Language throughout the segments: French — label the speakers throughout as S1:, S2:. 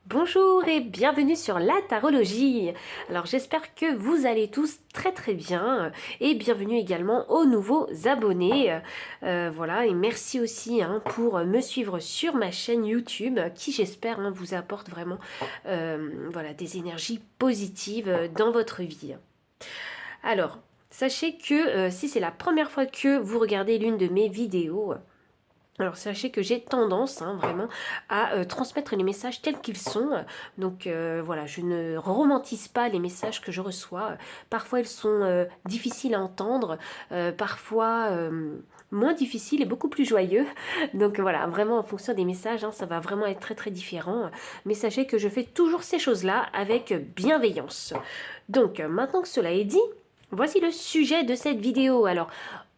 S1: Bonjour et bienvenue sur la tarologie. Alors j'espère que vous allez tous très bien et bienvenue également aux nouveaux abonnés. Voilà, et merci aussi pour me suivre sur ma chaîne YouTube qui j'espère vous apporte vraiment voilà, des énergies positives dans votre vie. Alors sachez que si c'est la première fois que vous regardez l'une de mes vidéos, alors sachez que j'ai tendance vraiment à transmettre les messages tels qu'ils sont. Donc voilà, je ne romantise pas les messages que je reçois. Parfois ils sont difficiles à entendre, parfois moins difficiles et beaucoup plus joyeux. Donc voilà, vraiment en fonction des messages, ça va vraiment être très différent. Mais sachez que je fais toujours ces choses-là avec bienveillance. Donc maintenant que cela est dit, voici le sujet de cette vidéo. Alors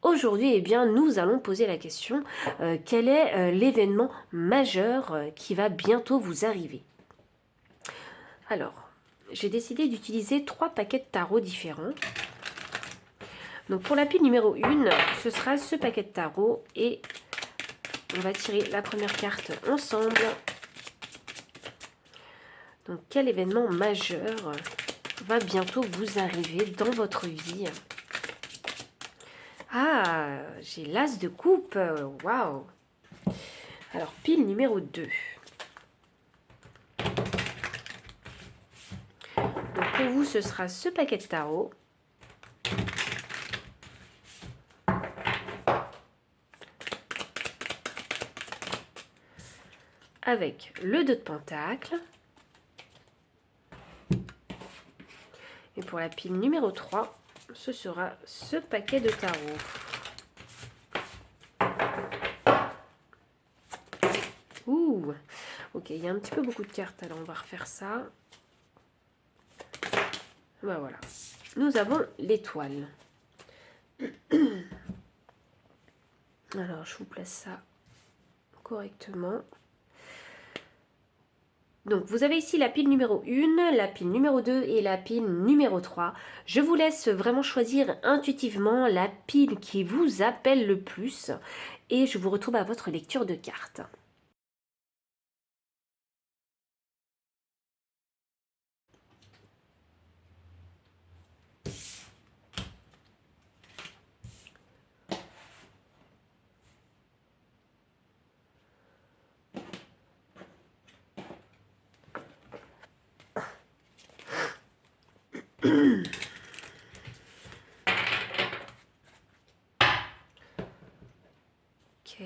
S1: aujourd'hui, nous allons poser la question, quel est l'événement majeur qui va bientôt vous arriver? Alors, j'ai décidé d'utiliser 3 paquets de tarot différents. Donc pour la pile numéro 1, ce sera ce paquet de tarot et on va tirer la première carte ensemble. Donc quel événement majeur va bientôt vous arriver dans votre vie? Ah, j'ai l'as de coupe. Waouh! Alors, pile numéro 2. Donc, pour vous, ce sera ce paquet de tarot. Avec le 2 de pentacle. Et pour la pile numéro 3, ce sera ce paquet de tarot. Ouh, ok, il y a un petit peu beaucoup de cartes, alors on va refaire ça. Ben voilà, nous avons l'étoile. Alors, je vous place ça correctement. Donc, vous avez ici la pile numéro 1, la pile numéro 2 et la pile numéro 3. Je vous laisse vraiment choisir intuitivement la pile qui vous appelle le plus et je vous retrouve à votre lecture de cartes. Ok.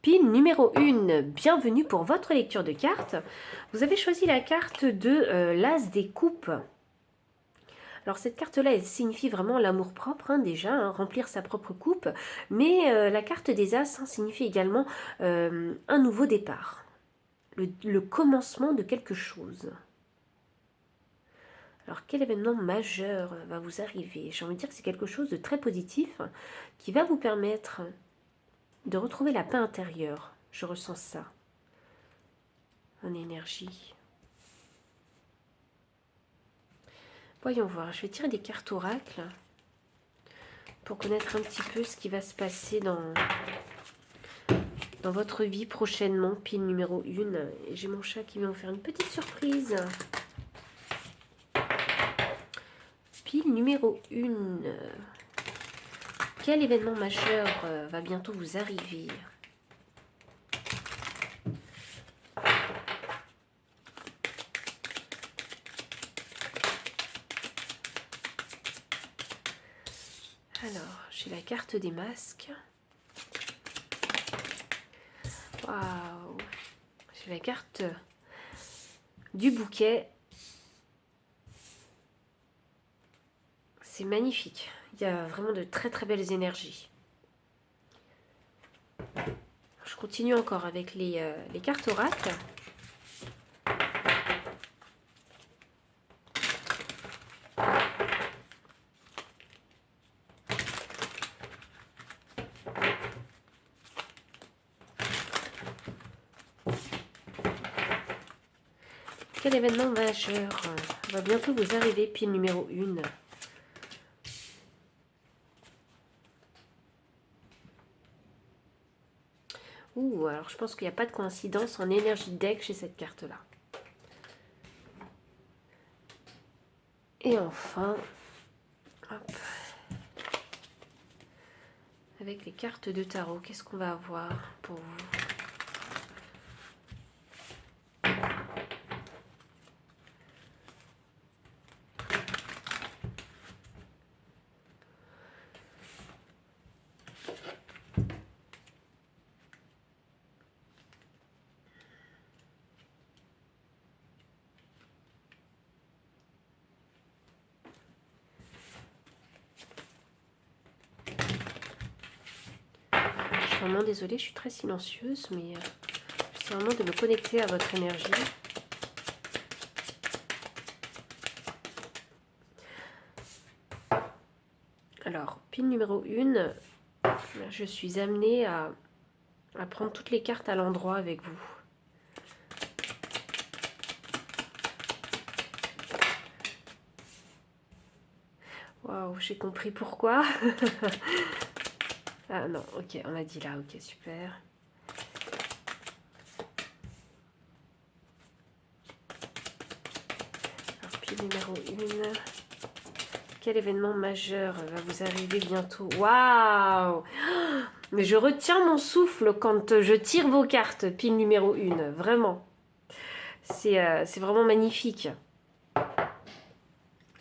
S1: Pile numéro 1, bienvenue pour votre lecture de cartes. Vous avez choisi la carte de l'As des coupes. Alors cette carte-là, elle signifie vraiment l'amour-propre déjà, remplir sa propre coupe. Mais la carte des As signifie également un nouveau départ, le commencement de quelque chose. Alors quel événement majeur va vous arriver? J'ai envie de dire que c'est quelque chose de très positif qui va vous permettre de retrouver la paix intérieure. Je ressens ça en énergie. Voyons voir, je vais tirer des cartes oracles pour connaître un petit peu ce qui va se passer dans votre vie prochainement. Pile numéro 1. Et j'ai mon chat qui vient vous faire une petite surprise. Pile numéro 1. Quel événement majeur va bientôt vous arriver? Alors, j'ai la carte des masques. Waouh! J'ai la carte du bouquet. C'est magnifique. Il y a vraiment de très belles énergies. Je continue encore avec les cartes oracles. Quel événement majeur va bientôt vous arriver, pile numéro 1. Ouh, alors je pense qu'il n'y a pas de coïncidence en énergie deck chez cette carte-là. Et enfin, hop, avec les cartes de tarot, qu'est-ce qu'on va avoir pour vous? Je suis vraiment désolée, je suis très silencieuse, mais j'essaie vraiment de me connecter à votre énergie. Alors, pile numéro 1, je suis amenée à prendre toutes les cartes à l'endroit avec vous. Waouh, j'ai compris pourquoi. Ah non, ok, on a dit là, ok, super. Alors, pile numéro 1. Quel événement majeur va vous arriver bientôt? Waouh! Mais je retiens mon souffle quand je tire vos cartes, pile numéro 1, vraiment. C'est vraiment magnifique.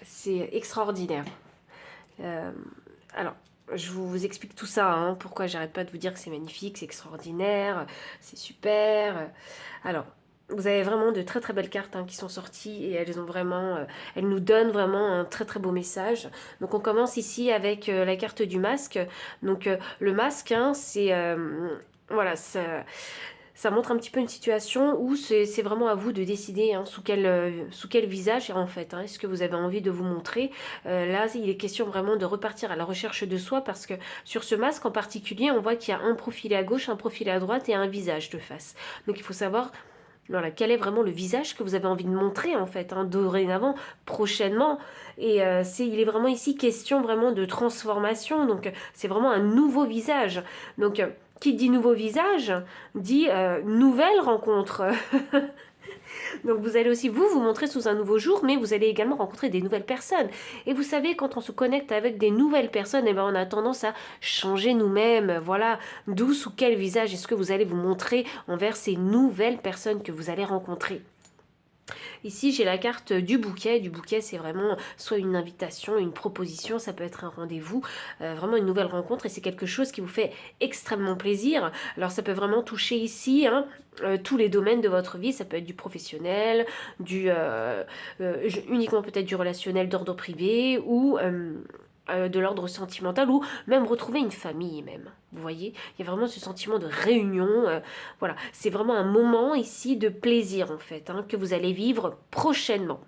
S1: C'est extraordinaire. Alors, je vous explique tout ça, hein, pourquoi j'arrête pas de vous dire que c'est magnifique, c'est extraordinaire, c'est super. Alors, vous avez vraiment de très très belles cartes qui sont sorties et elles ont vraiment, elles nous donnent vraiment un très très beau message. Donc on commence ici avec la carte du masque. Donc le masque, c'est voilà, ça montre un petit peu une situation où c'est vraiment à vous de décider sous quel visage en fait. Est-ce que vous avez envie de vous montrer là, il est question vraiment de repartir à la recherche de soi parce que sur ce masque en particulier, on voit qu'il y a un profil à gauche, un profil à droite et un visage de face. Donc il faut savoir voilà, quel est vraiment le visage que vous avez envie de montrer en fait, dorénavant, prochainement. Et il est vraiment ici question vraiment de transformation. Donc c'est vraiment un nouveau visage. Donc qui dit nouveau visage dit nouvelle rencontre. Donc vous allez aussi vous montrer sous un nouveau jour, mais vous allez également rencontrer des nouvelles personnes. Et vous savez, quand on se connecte avec des nouvelles personnes, eh ben, on a tendance à changer nous-mêmes. Voilà, d'où, sous quel visage est-ce que vous allez vous montrer envers ces nouvelles personnes que vous allez rencontrer. Ici, j'ai la carte du bouquet. Du bouquet, c'est vraiment soit une invitation, une proposition, ça peut être un rendez-vous, vraiment une nouvelle rencontre. Et c'est quelque chose qui vous fait extrêmement plaisir. Alors, ça peut vraiment toucher ici tous les domaines de votre vie. Ça peut être du professionnel, uniquement peut-être du relationnel d'ordre privé ou de l'ordre sentimental ou même retrouver une famille même. Vous voyez, il y a vraiment ce sentiment de réunion. Voilà, c'est vraiment un moment ici de plaisir en fait, que vous allez vivre prochainement.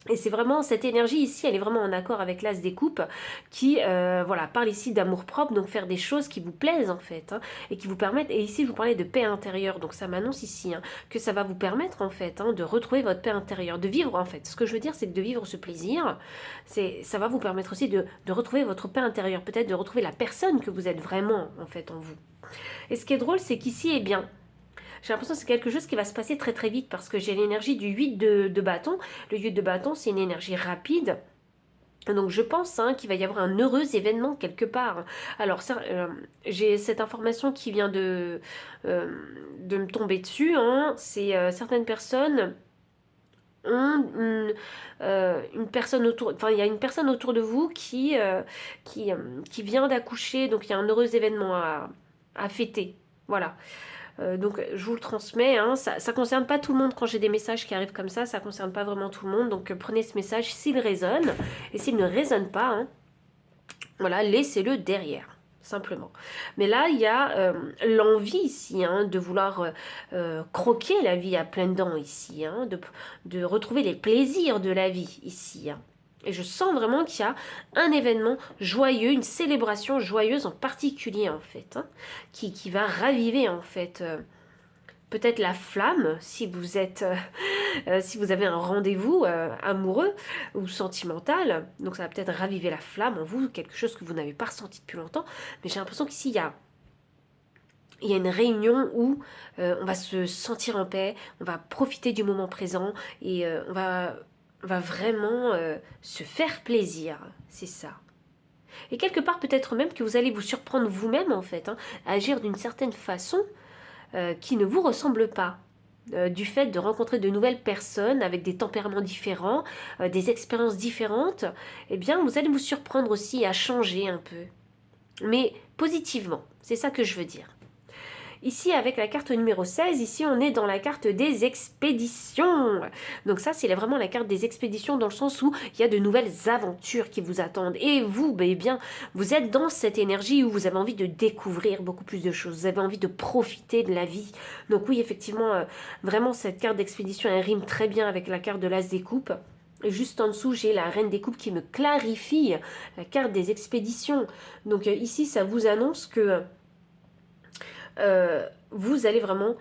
S1: Et c'est vraiment cette énergie ici, elle est vraiment en accord avec l'As des coupes qui voilà, parle ici d'amour propre, donc faire des choses qui vous plaisent en fait et qui vous permettent, et ici je vous parlais de paix intérieure, donc ça m'annonce ici que ça va vous permettre en fait de retrouver votre paix intérieure, de vivre en fait, ce que je veux dire c'est que de vivre ce plaisir, ça va vous permettre aussi de retrouver votre paix intérieure, peut-être de retrouver la personne que vous êtes vraiment en fait en vous. Et ce qui est drôle c'est qu'ici, eh bien, j'ai l'impression que c'est quelque chose qui va se passer très très vite parce que j'ai l'énergie du 8 de bâton. Le 8 de bâton, c'est une énergie rapide. Donc je pense qu'il va y avoir un heureux événement quelque part. Alors j'ai cette information qui vient de me tomber dessus. C'est certaines personnes ont une personne autour, enfin il y a une personne autour de vous qui vient d'accoucher, donc il y a un heureux événement à fêter. Voilà. Donc je vous le transmets, ça ne concerne pas tout le monde quand j'ai des messages qui arrivent comme ça ne concerne pas vraiment tout le monde, donc prenez ce message s'il résonne, et s'il ne résonne pas, voilà, laissez-le derrière, simplement. Mais là, il y a l'envie ici, de vouloir croquer la vie à pleines dents ici, de retrouver les plaisirs de la vie ici, Et je sens vraiment qu'il y a un événement joyeux, une célébration joyeuse en particulier en fait, qui va raviver en fait peut-être la flamme si vous êtes, si vous avez un rendez-vous amoureux ou sentimental. Donc ça va peut-être raviver la flamme en vous, quelque chose que vous n'avez pas ressenti depuis longtemps. Mais j'ai l'impression qu'ici il y a une réunion où on va se sentir en paix, on va profiter du moment présent et on va vraiment se faire plaisir. C'est ça. Et quelque part peut-être même que vous allez vous surprendre vous-même en fait, hein, à agir d'une certaine façon qui ne vous ressemble pas. Du fait de rencontrer de nouvelles personnes avec des tempéraments différents, des expériences différentes, eh bien vous allez vous surprendre aussi à changer un peu. Mais positivement, c'est ça que je veux dire. Ici, avec la carte numéro 16, ici, on est dans la carte des expéditions. Donc ça, c'est vraiment la carte des expéditions dans le sens où il y a de nouvelles aventures qui vous attendent. Et vous, eh bien, vous êtes dans cette énergie où vous avez envie de découvrir beaucoup plus de choses. Vous avez envie de profiter de la vie. Donc oui, effectivement, vraiment, cette carte d'expédition, elle rime très bien avec la carte de l'As des coupes. Et juste en dessous, j'ai la Reine des coupes qui me clarifie la carte des expéditions. Donc ici, ça vous annonce que vous allez vraiment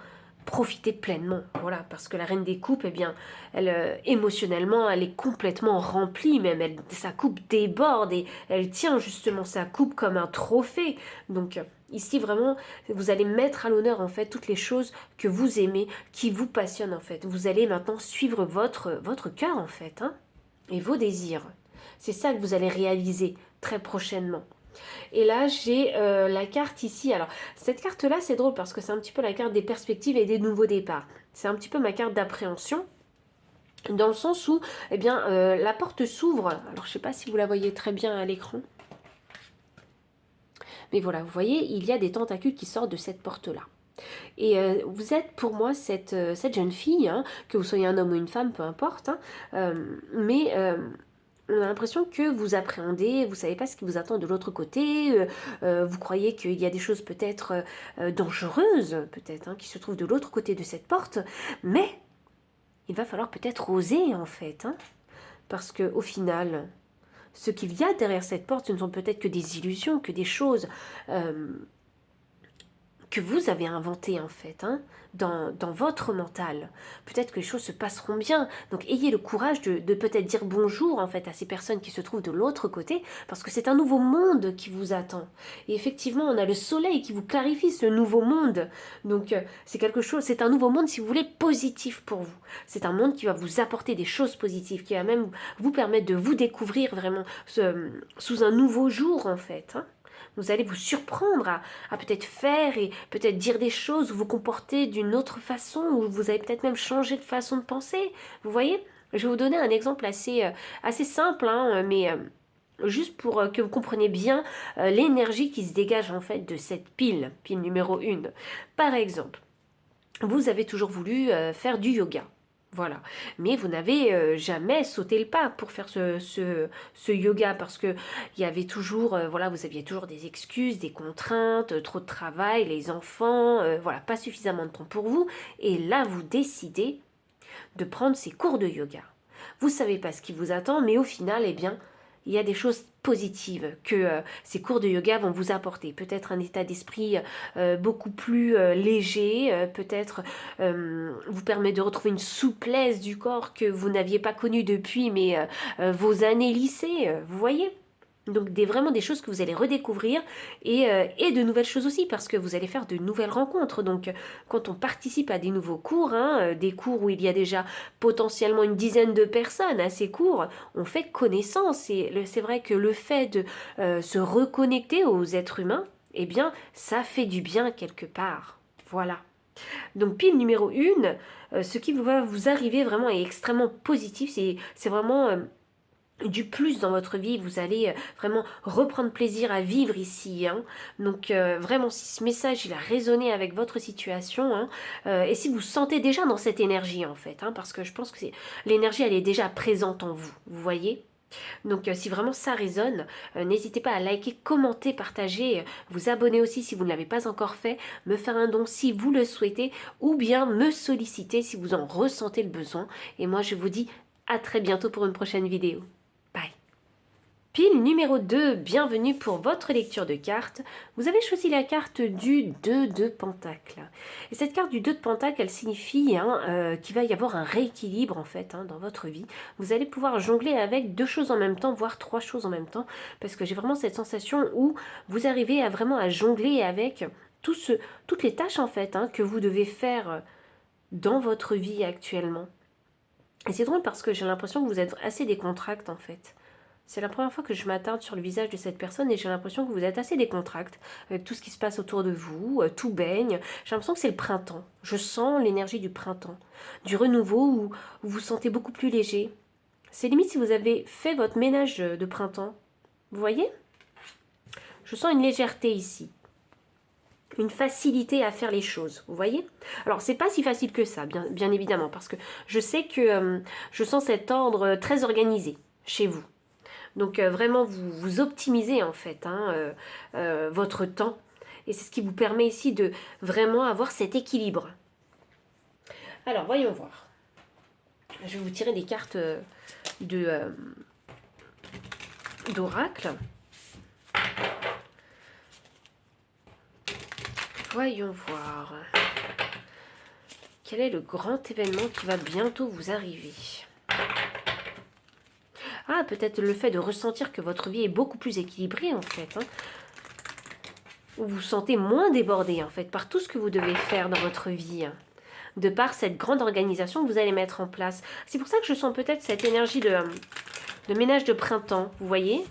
S1: profiter pleinement, voilà, parce que la Reine des Coupes, eh bien, elle, émotionnellement, elle est complètement remplie, même, sa coupe déborde, et elle tient justement sa coupe comme un trophée, donc ici, vraiment, vous allez mettre à l'honneur, en fait, toutes les choses que vous aimez, qui vous passionnent, en fait, vous allez maintenant suivre votre cœur, en fait, hein, et vos désirs, c'est ça que vous allez réaliser très prochainement. Et là, j'ai la carte ici. Alors, cette carte-là, c'est drôle parce que c'est un petit peu la carte des perspectives et des nouveaux départs. C'est un petit peu ma carte d'appréhension. Dans le sens où, eh bien, la porte s'ouvre. Alors, je ne sais pas si vous la voyez très bien à l'écran. Mais voilà, vous voyez, il y a des tentacules qui sortent de cette porte-là. Et vous êtes pour moi cette jeune fille, hein, que vous soyez un homme ou une femme, peu importe, hein, mais on a l'impression que vous appréhendez, vous savez pas ce qui vous attend de l'autre côté, vous croyez qu'il y a des choses peut-être dangereuses, peut-être, hein, qui se trouvent de l'autre côté de cette porte, mais il va falloir peut-être oser en fait, hein, parce que au final, ce qu'il y a derrière cette porte, ce ne sont peut-être que des illusions, que des choses que vous avez inventé en fait, hein, dans votre mental. Peut-être que les choses se passeront bien. Donc ayez le courage de peut-être dire bonjour en fait à ces personnes qui se trouvent de l'autre côté, parce que c'est un nouveau monde qui vous attend. Et effectivement, on a le soleil qui vous clarifie ce nouveau monde. Donc c'est quelque chose, c'est un nouveau monde si vous voulez positif pour vous. C'est un monde qui va vous apporter des choses positives, qui va même vous permettre de vous découvrir vraiment sous un nouveau jour en fait, hein. Vous allez vous surprendre à peut-être faire et peut-être dire des choses ou vous comporter d'une autre façon ou vous allez peut-être même changer de façon de penser. Vous voyez? Je vais vous donner un exemple assez simple, hein, mais juste pour que vous compreniez bien l'énergie qui se dégage en fait de cette pile numéro 1. Par exemple, vous avez toujours voulu faire du yoga. Voilà. Mais vous n'avez jamais sauté le pas pour faire ce yoga parce que il y avait toujours, voilà, vous aviez toujours des excuses, des contraintes, trop de travail, les enfants, voilà, pas suffisamment de temps pour vous. Et là, vous décidez de prendre ces cours de yoga. Vous savez pas ce qui vous attend, mais au final, eh bien, il y a des choses positives que ces cours de yoga vont vous apporter. Peut-être un état d'esprit beaucoup plus léger, peut-être vous permet de retrouver une souplesse du corps que vous n'aviez pas connue depuis vos années lycée, vous voyez? Donc vraiment des choses que vous allez redécouvrir et de nouvelles choses aussi parce que vous allez faire de nouvelles rencontres. Donc quand on participe à des nouveaux cours, hein, des cours où il y a déjà potentiellement une dizaine de personnes à ces cours, on fait connaissance. Et c'est vrai que le fait de se reconnecter aux êtres humains, eh bien ça fait du bien quelque part. Voilà. Donc pile numéro 1, ce qui va vous arriver vraiment est extrêmement positif. C'est vraiment du plus dans votre vie, vous allez vraiment reprendre plaisir à vivre ici, hein. Donc vraiment si ce message il a résonné avec votre situation, hein, et si vous sentez déjà dans cette énergie en fait, hein, parce que je pense que l'énergie elle est déjà présente en vous, vous voyez. Donc si vraiment ça résonne, n'hésitez pas à liker, commenter, partager, vous abonner aussi si vous ne l'avez pas encore fait, me faire un don si vous le souhaitez, ou bien me solliciter si vous en ressentez le besoin. Et moi je vous dis à très bientôt pour une prochaine vidéo. Bye. Pile numéro 2, bienvenue pour votre lecture de cartes. Vous avez choisi la carte du 2 de Pentacle. Et cette carte du 2 de Pentacle, elle signifie qu'il va y avoir un rééquilibre en fait dans votre vie. Vous allez pouvoir jongler avec 2 choses en même temps, voire 3 choses en même temps. Parce que j'ai vraiment cette sensation où vous arrivez vraiment à jongler avec toutes les tâches en fait que vous devez faire dans votre vie actuellement. Et c'est drôle parce que j'ai l'impression que vous êtes assez décontracté en fait. C'est la première fois que je m'attarde sur le visage de cette personne et j'ai l'impression que vous êtes assez décontracté avec tout ce qui se passe autour de vous, tout baigne. J'ai l'impression que c'est le printemps. Je sens l'énergie du printemps, du renouveau où vous vous sentez beaucoup plus léger. C'est limite si vous avez fait votre ménage de printemps. Vous voyez? Je sens une légèreté ici. Une facilité à faire les choses, vous voyez? Alors, c'est pas si facile que ça, bien évidemment, parce que je sais que je sens cet ordre très organisé chez vous. Donc vraiment, vous optimisez en fait votre temps. Et c'est ce qui vous permet ici de vraiment avoir cet équilibre. Alors, voyons voir. Je vais vous tirer des cartes d'oracle. Voyons voir. Quel est le grand événement qui va bientôt vous arriver ? Ah, peut-être le fait de ressentir que votre vie est beaucoup plus équilibrée en fait. Vous vous sentez moins débordé en fait par tout ce que vous devez faire dans votre vie. De par cette grande organisation que vous allez mettre en place. C'est pour ça que je sens peut-être cette énergie de ménage de printemps, vous voyez ?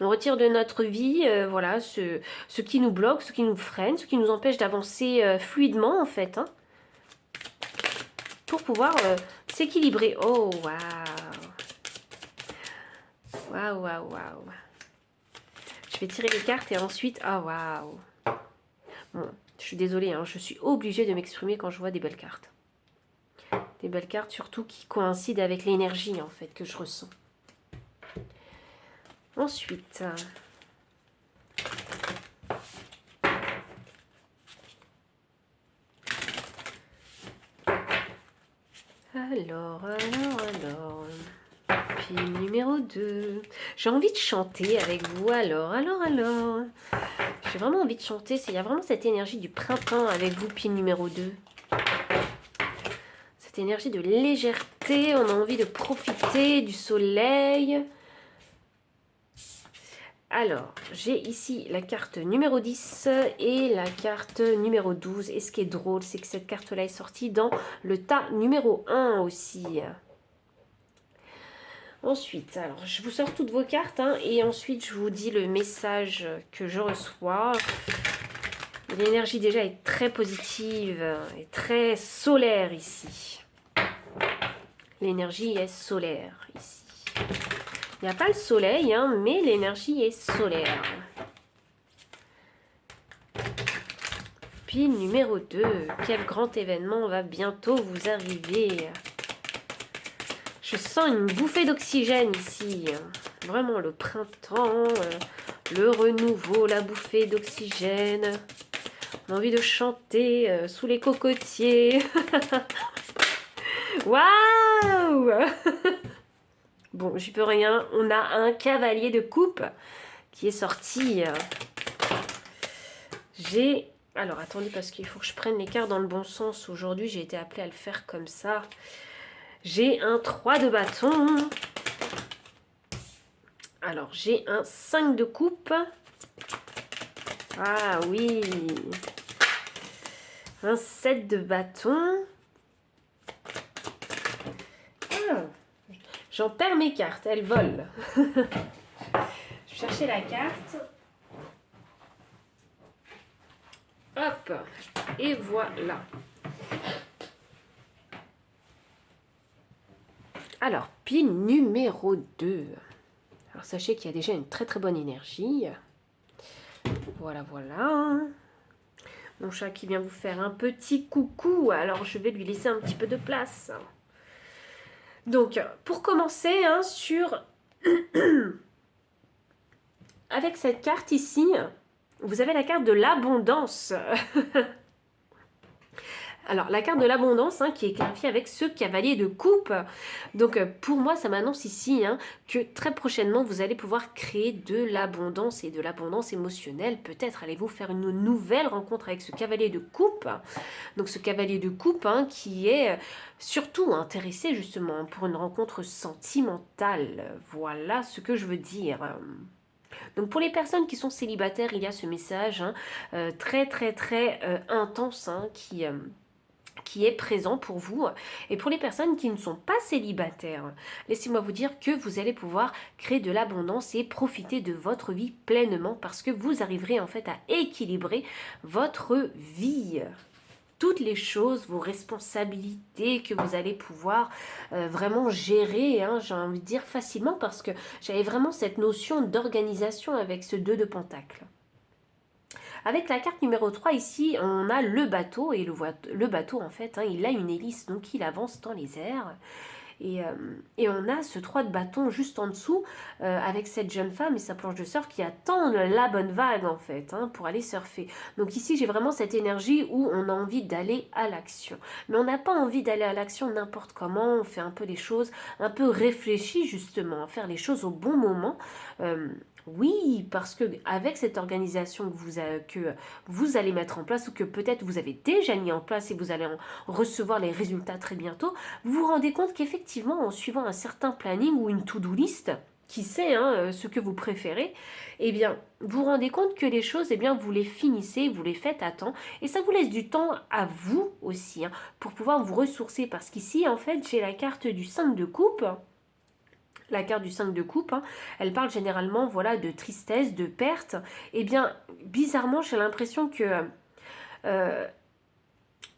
S1: On retire de notre vie voilà, ce qui nous bloque, ce qui nous freine, ce qui nous empêche d'avancer fluidement en fait. Pour pouvoir s'équilibrer. Oh, waouh! Waouh, waouh, waouh! Je vais tirer les cartes et ensuite... Ah, waouh! Bon, je suis désolée, je suis obligée de m'exprimer quand je vois des belles cartes. Des belles cartes surtout qui coïncident avec l'énergie en fait que je ressens. Ensuite... Alors... Pile numéro 2. J'ai envie de chanter avec vous. Alors. J'ai vraiment envie de chanter. Il y a vraiment cette énergie du printemps avec vous, pile numéro 2. Cette énergie de légèreté. On a envie de profiter du soleil. Alors, j'ai ici la carte numéro 10 et la carte numéro 12. Et ce qui est drôle, c'est que cette carte-là est sortie dans le tas numéro 1 aussi. Ensuite, alors je vous sors toutes vos cartes et ensuite je vous dis le message que je reçois. L'énergie déjà est très positive et très solaire ici. L'énergie est solaire ici. Il n'y a pas le soleil, mais l'énergie est solaire. Pile numéro 2. Quel grand événement va bientôt vous arriver ? Je sens une bouffée d'oxygène ici. Vraiment le printemps, le renouveau, la bouffée d'oxygène. On a envie de chanter sous les cocotiers. Waouh! Bon, j'y peux rien. On a un cavalier de coupe qui est sorti. J'ai... Alors, attendez, parce qu'il faut que je prenne les cartes dans le bon sens. Aujourd'hui, j'ai été appelée à le faire comme ça. J'ai un 3 de bâton. Alors, j'ai un 5 de coupe. Ah oui. Un 7 de bâton. Ah, j'en perds mes cartes, elles volent. Je vais chercher la carte. Hop. Et voilà. Alors, pile numéro 2. Alors, sachez qu'il y a déjà une très très bonne énergie. Voilà, voilà. Mon chat qui vient vous faire un petit coucou. Alors, je vais lui laisser un petit peu de place. Donc, pour commencer, avec cette carte ici, vous avez la carte de l'abondance. Alors, la carte de l'abondance, hein, qui est clarifiée avec ce cavalier de coupe. Donc, pour moi, ça m'annonce ici, hein, que très prochainement, vous allez pouvoir créer de l'abondance et de l'abondance émotionnelle. Peut-être allez-vous faire une nouvelle rencontre avec ce cavalier de coupe. Donc, ce cavalier de coupe, hein, qui est surtout intéressé justement pour une rencontre sentimentale. Voilà ce que je veux dire. Donc pour les personnes qui sont célibataires, il y a ce message, hein, très très très intense, hein, qui est présent pour vous. Et pour les personnes qui ne sont pas célibataires, laissez-moi vous dire que vous allez pouvoir créer de l'abondance et profiter de votre vie pleinement parce que vous arriverez en fait à équilibrer votre vie. Toutes les choses, vos responsabilités que vous allez pouvoir vraiment gérer, hein, j'ai envie de dire facilement parce que j'avais vraiment cette notion d'organisation avec ce 2 de Pentacle. Avec la carte numéro 3 ici, on a le bateau, et le bateau en fait, hein, il a une hélice, donc il avance dans les airs. Et on a ce 3 de bâton juste en dessous, avec cette jeune femme et sa planche de surf qui attendent la bonne vague en fait, hein, pour aller surfer. Donc ici j'ai vraiment cette énergie où on a envie d'aller à l'action. Mais on n'a pas envie d'aller à l'action n'importe comment, on fait un peu les choses un peu réfléchies justement, faire les choses au bon moment. Oui, parce que avec cette organisation que vous allez mettre en place ou que peut-être vous avez déjà mis en place et vous allez en recevoir les résultats très bientôt, vous vous rendez compte qu'effectivement, en suivant un certain planning ou une to-do list, qui sait hein, ce que vous préférez, eh bien, vous vous rendez compte que les choses, eh bien, vous les finissez, vous les faites à temps, et ça vous laisse du temps à vous aussi, hein, pour pouvoir vous ressourcer, parce qu'ici, en fait, j'ai la carte du 5 de coupe. La carte du 5 de coupe, hein, elle parle généralement voilà, de tristesse, de perte. Eh bien, bizarrement, j'ai l'impression que euh,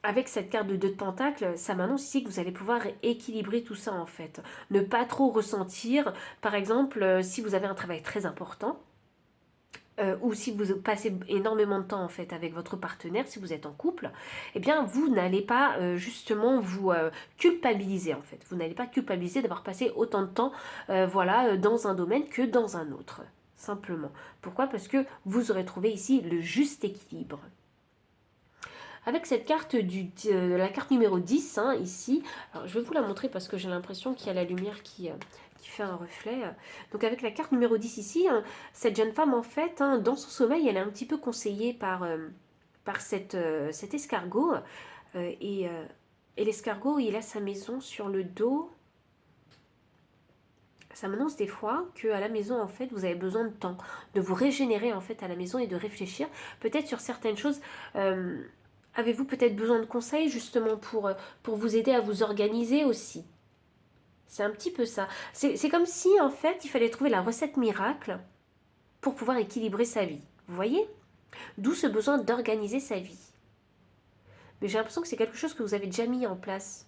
S1: avec cette carte de 2 de pentacle, ça m'annonce ici que vous allez pouvoir équilibrer tout ça en fait. Ne pas trop ressentir, par exemple, si vous avez un travail très important, ou si vous passez énormément de temps en fait avec votre partenaire, si vous êtes en couple, eh bien vous n'allez pas justement vous culpabiliser en fait. Vous n'allez pas culpabiliser d'avoir passé autant de temps voilà, dans un domaine que dans un autre. Simplement. Pourquoi? Parce que vous aurez trouvé ici le juste équilibre. Avec cette carte, la carte numéro 10, hein, ici, alors je vais vous la montrer parce que j'ai l'impression qu'il y a la lumière qui fait un reflet. Donc avec la carte numéro 10 ici, hein, cette jeune femme, en fait, hein, dans son sommeil, elle est un petit peu conseillée par cet escargot. Euh, et euh, et l'escargot, il a sa maison sur le dos. Ça m'annonce des fois qu'à la maison, en fait, vous avez besoin de temps, de vous régénérer, en fait, à la maison et de réfléchir peut-être sur certaines choses. Avez-vous peut-être besoin de conseils, justement, pour vous aider à vous organiser aussi? C'est un petit peu ça. C'est comme si, en fait, il fallait trouver la recette miracle pour pouvoir équilibrer sa vie. Vous voyez? D'où ce besoin d'organiser sa vie. Mais j'ai l'impression que c'est quelque chose que vous avez déjà mis en place.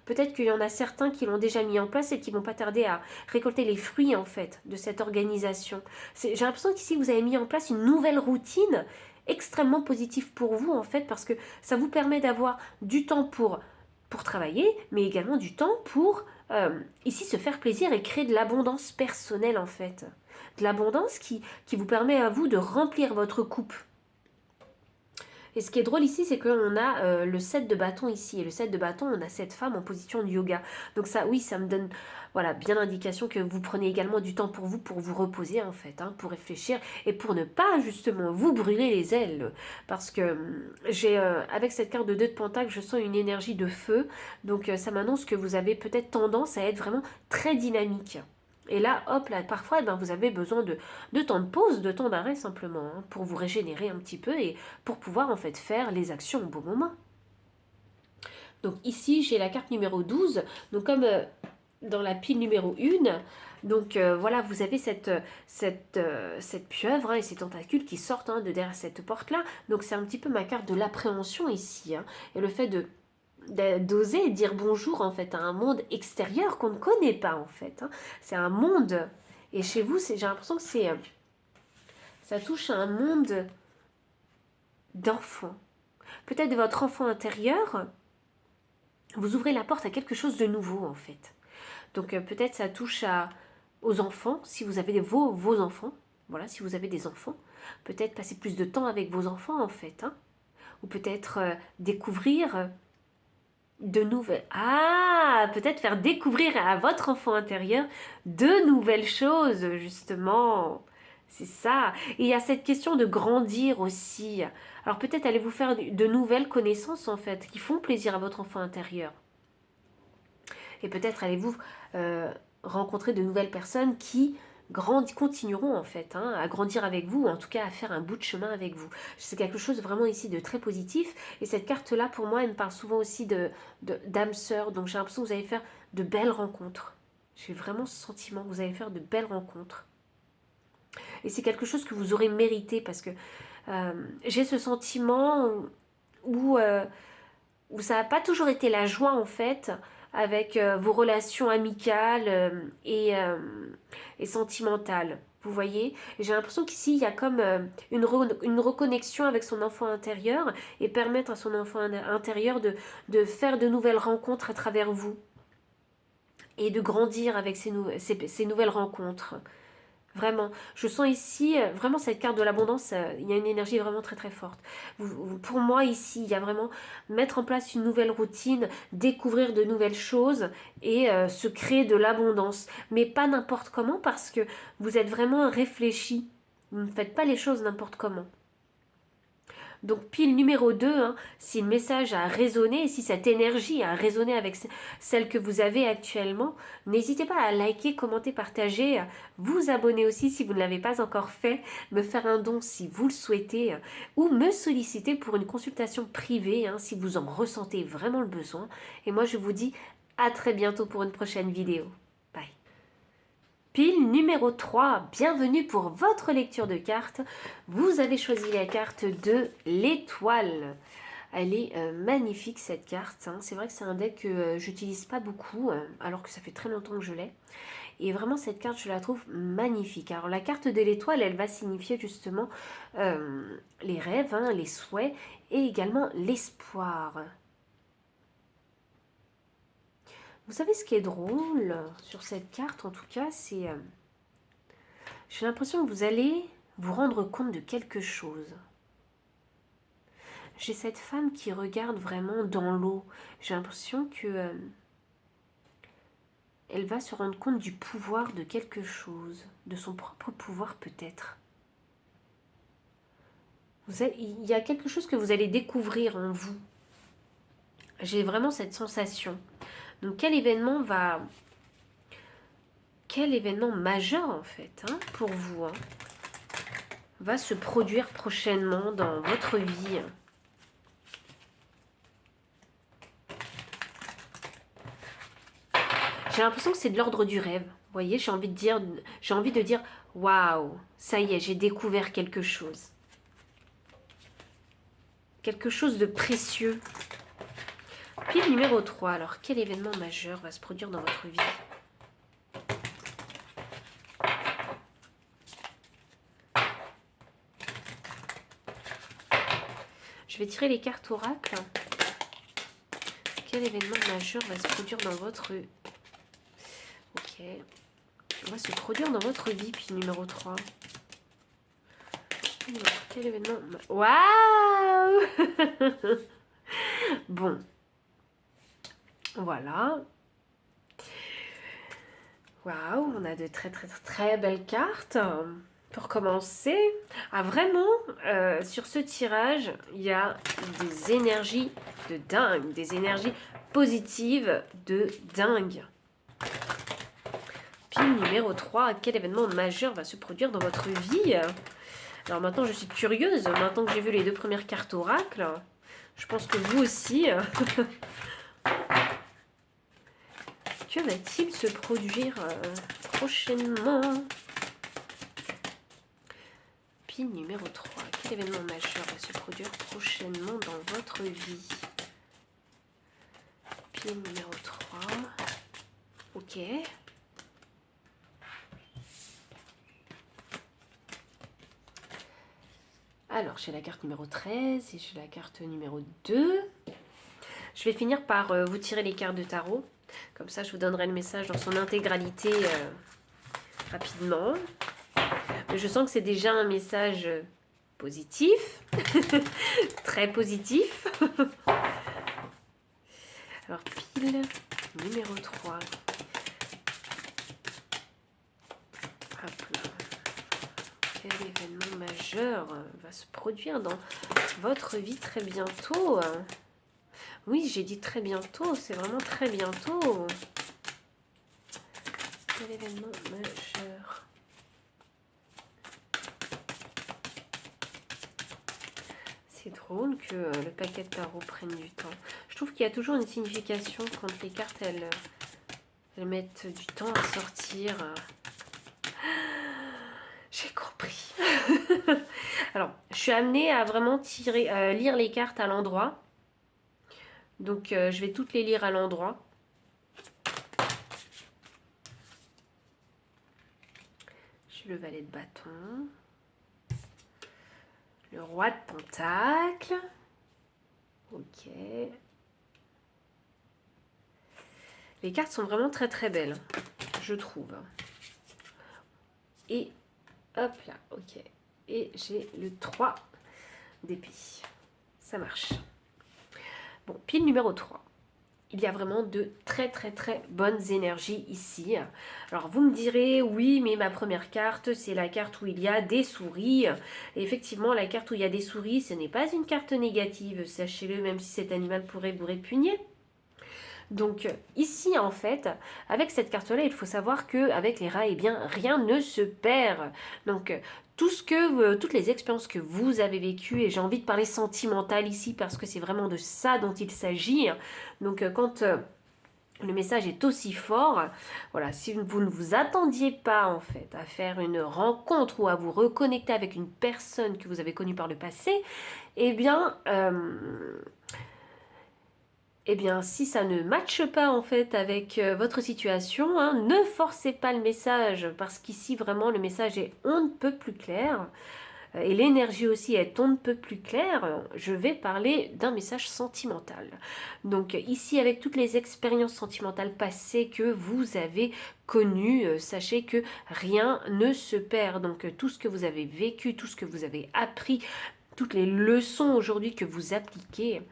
S1: Peut-être qu'il y en a certains qui l'ont déjà mis en place et qui vont pas tarder à récolter les fruits en fait de cette organisation. J'ai l'impression qu'ici vous avez mis en place une nouvelle routine extrêmement positive pour vous en fait parce que ça vous permet d'avoir du temps pour travailler mais également du temps pour ici se faire plaisir et créer de l'abondance personnelle en fait. De l'abondance qui vous permet à vous de remplir votre coupe. Et ce qui est drôle ici, c'est qu'on a le 7 de bâton ici. Et le 7 de bâton, on a cette femme en position de yoga. Donc ça, oui, ça me donne voilà, bien l'indication que vous prenez également du temps pour vous reposer en fait, hein, pour réfléchir et pour ne pas justement vous brûler les ailes. Parce que j'ai, avec cette carte de 2 de pentacle, je sens une énergie de feu. Donc ça m'annonce que vous avez peut-être tendance à être vraiment très dynamique. Et là, hop, là, parfois, eh ben, vous avez besoin de temps de pause, de temps d'arrêt simplement, hein, pour vous régénérer un petit peu et pour pouvoir en fait faire les actions au bon moment. Donc ici, j'ai la carte numéro 12. Donc comme dans la pile numéro 1, donc voilà, vous avez cette pieuvre hein, et ces tentacules qui sortent hein, de derrière cette porte-là. Donc c'est un petit peu ma carte de l'appréhension ici. Hein, et le fait d'oser dire bonjour en fait à un monde extérieur qu'on ne connaît pas en fait. Hein. C'est un monde et chez vous, j'ai l'impression que ça touche à un monde d'enfant. Peut-être de votre enfant intérieur, vous ouvrez la porte à quelque chose de nouveau en fait. Donc peut-être ça touche aux enfants, si vous avez vos enfants, voilà, si vous avez des enfants, peut-être passer plus de temps avec vos enfants en fait. Hein. ou peut-être découvrir de nouvelles... Ah, peut-être faire découvrir à votre enfant intérieur de nouvelles choses, justement. C'est ça. Et il y a cette question de grandir aussi. Alors peut-être allez-vous faire de nouvelles connaissances, en fait, qui font plaisir à votre enfant intérieur. Et peut-être allez-vous rencontrer de nouvelles personnes qui continueront en fait à grandir avec vous, ou en tout cas à faire un bout de chemin avec vous. C'est quelque chose vraiment ici de très positif. Et cette carte-là, pour moi, elle me parle souvent aussi d'âme sœur. Donc j'ai l'impression que vous allez faire de belles rencontres. J'ai vraiment ce sentiment que vous allez faire de belles rencontres. Et c'est quelque chose que vous aurez mérité parce que j'ai ce sentiment où ça n'a pas toujours été la joie en fait avec vos relations amicales et sentimentales. Vous voyez, j'ai l'impression qu'ici il y a comme une reconnexion avec son enfant intérieur et permettre à son enfant intérieur de faire de nouvelles rencontres à travers vous et de grandir avec ces nouvelles rencontres. Vraiment, je sens ici, vraiment cette carte de l'abondance, il y a une énergie vraiment très très forte. Pour moi ici, il y a vraiment mettre en place une nouvelle routine, découvrir de nouvelles choses et se créer de l'abondance. Mais pas n'importe comment parce que vous êtes vraiment réfléchi. Vous ne faites pas les choses n'importe comment. Donc pile numéro 2, si le message a résonné, et si cette énergie a résonné avec celle que vous avez actuellement, n'hésitez pas à liker, commenter, partager, vous abonner aussi si vous ne l'avez pas encore fait, me faire un don si vous le souhaitez, ou me solliciter pour une consultation privée si vous en ressentez vraiment le besoin. Et moi je vous dis à très bientôt pour une prochaine vidéo. Bye. Pile numéro 3, bienvenue pour votre lecture de cartes. Vous avez choisi la carte de l'étoile. Elle est magnifique cette carte. C'est vrai que c'est un deck que j'utilise pas beaucoup, alors que ça fait très longtemps que je l'ai. Et vraiment cette carte, je la trouve magnifique. Alors la carte de l'étoile, elle va signifier justement les rêves, les souhaits et également l'espoir. Vous savez ce qui est drôle sur cette carte, en tout cas, c'est... j'ai l'impression que vous allez vous rendre compte de quelque chose. J'ai cette femme qui regarde vraiment dans l'eau. J'ai l'impression que... elle va se rendre compte du pouvoir de quelque chose, de son propre pouvoir peut-être. Il y a quelque chose que vous allez découvrir en vous. J'ai vraiment cette sensation. Donc quel événement majeur en fait pour vous va se produire prochainement dans votre vie. J'ai l'impression que c'est de l'ordre du rêve. Vous voyez, j'ai envie de dire waouh, ça y est, j'ai découvert quelque chose. Quelque chose de précieux. Pile numéro 3. Alors, quel événement majeur va se produire dans votre vie? Je vais tirer les cartes oracle. Quel événement majeur va se produire dans votre... Ok. On va se produire dans votre vie, puis numéro 3. Alors, quel événement... Waouh. Bon. Voilà. Waouh, on a de très très très belles cartes. Pour commencer, vraiment, sur ce tirage, il y a des énergies de dingue, des énergies positives de dingue. Pile numéro 3, quel événement majeur va se produire dans votre vie? Alors maintenant, je suis curieuse, maintenant que j'ai vu les 2 premières cartes oracle, je pense que vous aussi... Que va-t-il se produire prochainement? Pile numéro 3. Quel événement majeur va se produire prochainement dans votre vie? Pile numéro 3. Ok. Alors, j'ai la carte numéro 13 et j'ai la carte numéro 2. Je vais finir par vous tirer les cartes de tarot. Comme ça, je vous donnerai le message dans son intégralité rapidement. Mais je sens que c'est déjà un message Positif. Très positif. Alors, pile numéro 3. Hop là. Quel événement majeur va se produire dans votre vie très bientôt? Oui, j'ai dit très bientôt, c'est vraiment très bientôt. Quel événement majeur? C'est drôle que le paquet de tarot prenne du temps. Je trouve qu'il y a toujours une signification quand les cartes, elles mettent du temps à sortir. J'ai compris. Alors, je suis amenée à vraiment lire les cartes à l'endroit. Donc, je vais toutes les lire à l'endroit. J'ai le valet de bâton. Le roi de pentacle. Ok. Les cartes sont vraiment très très belles, je trouve. Et hop là, ok. Et j'ai le 3 d'épée. Ça marche. Bon, pile numéro 3. Il y a vraiment de très très très bonnes énergies ici. Alors vous me direz, oui, mais ma première carte, c'est la carte où il y a des souris. Et effectivement, la carte où il y a des souris, ce n'est pas une carte négative, sachez-le, même si cet animal pourrait vous répugner. Donc ici, en fait, avec cette carte-là, il faut savoir qu'avec les rats, eh bien, rien ne se perd. Donc toutes les expériences que vous avez vécues, et j'ai envie de parler sentimental ici parce que c'est vraiment de ça dont il s'agit. Donc quand le message est aussi fort, voilà, si vous ne vous attendiez pas en fait à faire une rencontre ou à vous reconnecter avec une personne que vous avez connue par le passé, eh bien si ça ne matche pas en fait avec votre situation, hein, ne forcez pas le message parce qu'ici vraiment le message est on ne peut plus clair et l'énergie aussi est on ne peut plus clair. Je vais parler d'un message sentimental. Donc ici avec toutes les expériences sentimentales passées que vous avez connues, sachez que rien ne se perd. Donc tout ce que vous avez vécu, tout ce que vous avez appris, toutes les leçons aujourd'hui que vous appliquez,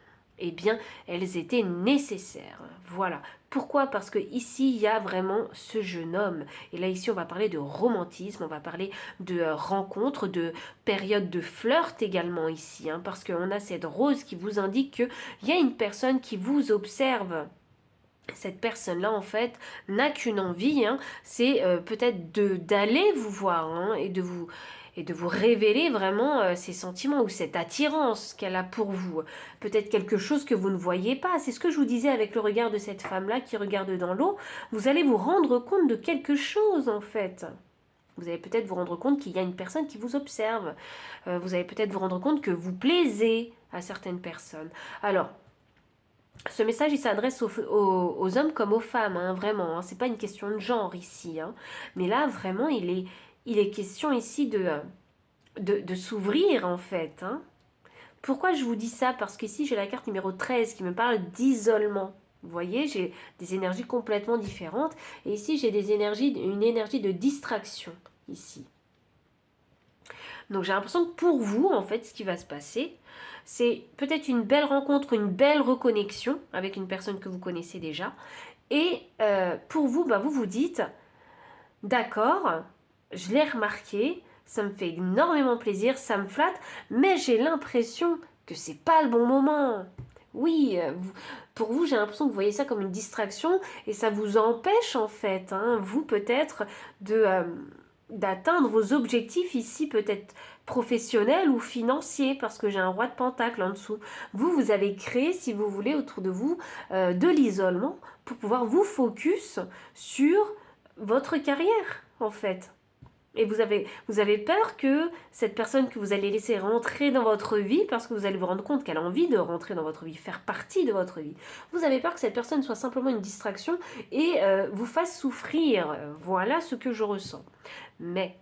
S1: eh bien, elles étaient nécessaires. Voilà. Pourquoi? Parce que ici, il y a vraiment ce jeune homme. Et là, ici, on va parler de romantisme, on va parler de rencontre, de période de flirt également ici. Hein, parce qu'on a cette rose qui vous indique qu'il y a une personne qui vous observe. Cette personne-là, en fait, n'a qu'une envie, hein, c'est peut-être d'aller vous voir hein, et de vous révéler vraiment ses sentiments ou cette attirance qu'elle a pour vous. Peut-être quelque chose que vous ne voyez pas. C'est ce que je vous disais avec le regard de cette femme-là qui regarde dans l'eau. Vous allez vous rendre compte de quelque chose, en fait. Vous allez peut-être vous rendre compte qu'il y a une personne qui vous observe. Vous allez peut-être vous rendre compte que vous plaisez à certaines personnes. Alors, ce message, il s'adresse aux hommes comme aux femmes, hein, vraiment. Hein, c'est pas une question de genre ici. Hein, mais là, vraiment, il est question ici de s'ouvrir, en fait. Hein. Pourquoi je vous dis ça? Parce qu'ici, j'ai la carte numéro 13 qui me parle d'isolement. Vous voyez, j'ai des énergies complètement différentes. Et ici, j'ai une énergie de distraction, ici. Donc, j'ai l'impression que pour vous, en fait, ce qui va se passer, c'est peut-être une belle rencontre, une belle reconnexion avec une personne que vous connaissez déjà. Et pour vous, vous vous dites, d'accord, je l'ai remarqué, ça me fait énormément plaisir, ça me flatte, mais j'ai l'impression que c'est pas le bon moment. Oui, pour vous, j'ai l'impression que vous voyez ça comme une distraction et ça vous empêche en fait, hein, vous peut-être d'atteindre vos objectifs ici, peut-être professionnels ou financiers, parce que j'ai un roi de pentacle en dessous. Vous avez créé, si vous voulez, autour de vous, de l'isolement pour pouvoir vous focus sur votre carrière, en fait. Et vous avez peur que cette personne que vous allez laisser rentrer dans votre vie, parce que vous allez vous rendre compte qu'elle a envie de rentrer dans votre vie, faire partie de votre vie. Vous avez peur que cette personne soit simplement une distraction et vous fasse souffrir. Voilà ce que je ressens. Mais,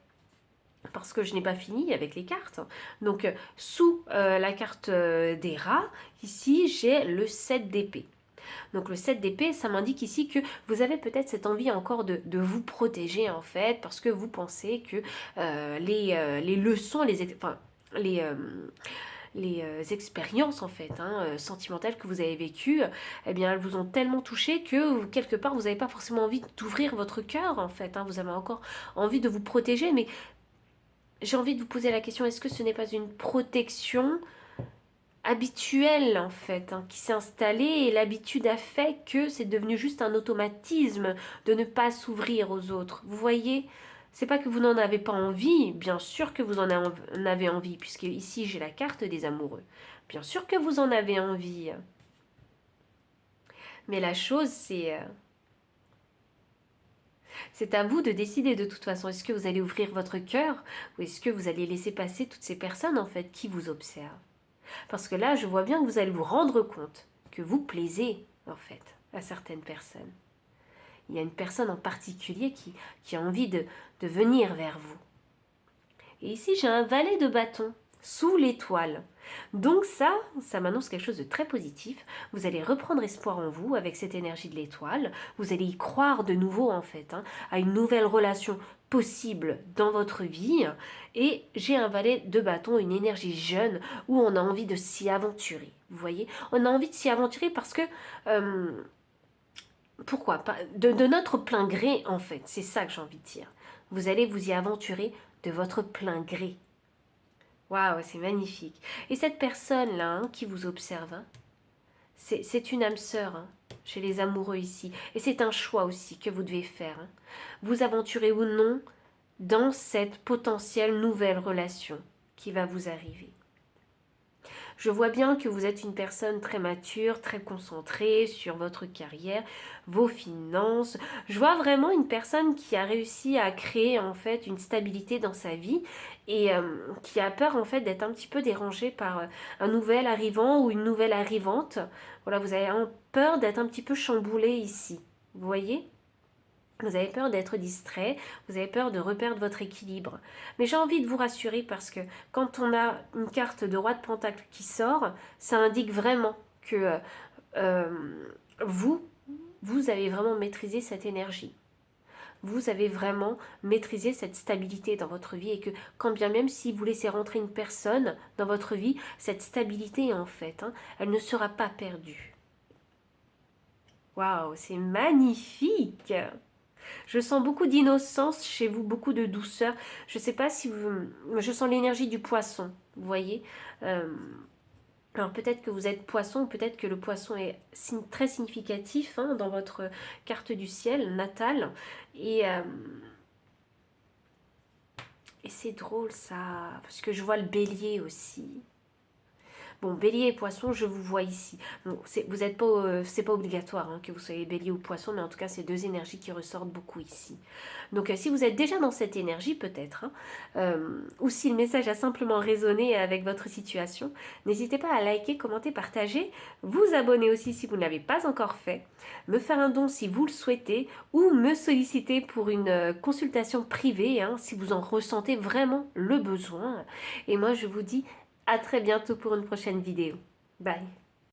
S1: parce que je n'ai pas fini avec les cartes, donc sous la carte des rats, ici j'ai le 7 d'épée. Donc le 7 d'épée, ça m'indique ici que vous avez peut-être cette envie encore de vous protéger en fait, parce que vous pensez que les leçons, expériences en fait sentimentales que vous avez vécues, eh bien elles vous ont tellement touché que quelque part vous n'avez pas forcément envie d'ouvrir votre cœur en fait, vous avez encore envie de vous protéger, mais j'ai envie de vous poser la question, est-ce que ce n'est pas une protection habituelle en fait qui s'est installée et l'habitude a fait que c'est devenu juste un automatisme de ne pas s'ouvrir aux autres, vous voyez? C'est pas que vous n'en avez pas envie, bien sûr que vous en avez envie, puisque ici j'ai la carte des amoureux. Bien sûr que vous en avez envie. Mais la chose, c'est à vous de décider de toute façon. Est-ce que vous allez ouvrir votre cœur ou est-ce que vous allez laisser passer toutes ces personnes en fait qui vous observent? Parce que là, je vois bien que vous allez vous rendre compte que vous plaisez en fait à certaines personnes. Il y a une personne en particulier qui a envie de venir vers vous. Et ici, j'ai un valet de bâton sous l'étoile. Donc ça m'annonce quelque chose de très positif. Vous allez reprendre espoir en vous avec cette énergie de l'étoile. Vous allez y croire de nouveau en fait, à une nouvelle relation possible dans votre vie. Et j'ai un valet de bâton, une énergie jeune où on a envie de s'y aventurer. Vous voyez, on a envie de s'y aventurer parce que... pourquoi pas de notre plein gré en fait, c'est ça que j'ai envie de dire. Vous allez vous y aventurer de votre plein gré. Waouh, c'est magnifique. Et cette personne-là qui vous observe, c'est une âme sœur chez les amoureux ici. Et c'est un choix aussi que vous devez faire. Vous aventurer ou non dans cette potentielle nouvelle relation qui va vous arriver. Je vois bien que vous êtes une personne très mature, très concentrée sur votre carrière, vos finances. Je vois vraiment une personne qui a réussi à créer en fait une stabilité dans sa vie et qui a peur en fait d'être un petit peu dérangée par un nouvel arrivant ou une nouvelle arrivante. Voilà, vous avez peur d'être un petit peu chamboulé ici. Vous voyez ? Vous avez peur d'être distrait, vous avez peur de reperdre votre équilibre. Mais j'ai envie de vous rassurer parce que quand on a une carte de roi de Pentacle qui sort, ça indique vraiment que vous avez vraiment maîtrisé cette énergie. Vous avez vraiment maîtrisé cette stabilité dans votre vie et que quand bien même si vous laissez rentrer une personne dans votre vie, cette stabilité en fait, elle ne sera pas perdue. Waouh, c'est magnifique! Je sens beaucoup d'innocence chez vous, beaucoup de douceur. Je ne sais pas si vous... Je sens l'énergie du poisson, vous voyez. Alors peut-être que vous êtes poisson, ou peut-être que le poisson est très significatif dans votre carte du ciel natale. Et c'est drôle ça, parce que je vois le bélier aussi. Bon, bélier et poisson, je vous vois ici. Bon, vous êtes pas, c'est pas obligatoire que vous soyez bélier ou poisson, mais en tout cas, c'est deux énergies qui ressortent beaucoup ici. Donc, si vous êtes déjà dans cette énergie, peut-être, ou si le message a simplement résonné avec votre situation, n'hésitez pas à liker, commenter, partager, vous abonner aussi si vous ne l'avez pas encore fait, me faire un don si vous le souhaitez, ou me solliciter pour une consultation privée, si vous en ressentez vraiment le besoin. Et moi, je vous dis à très bientôt pour une prochaine vidéo. Bye.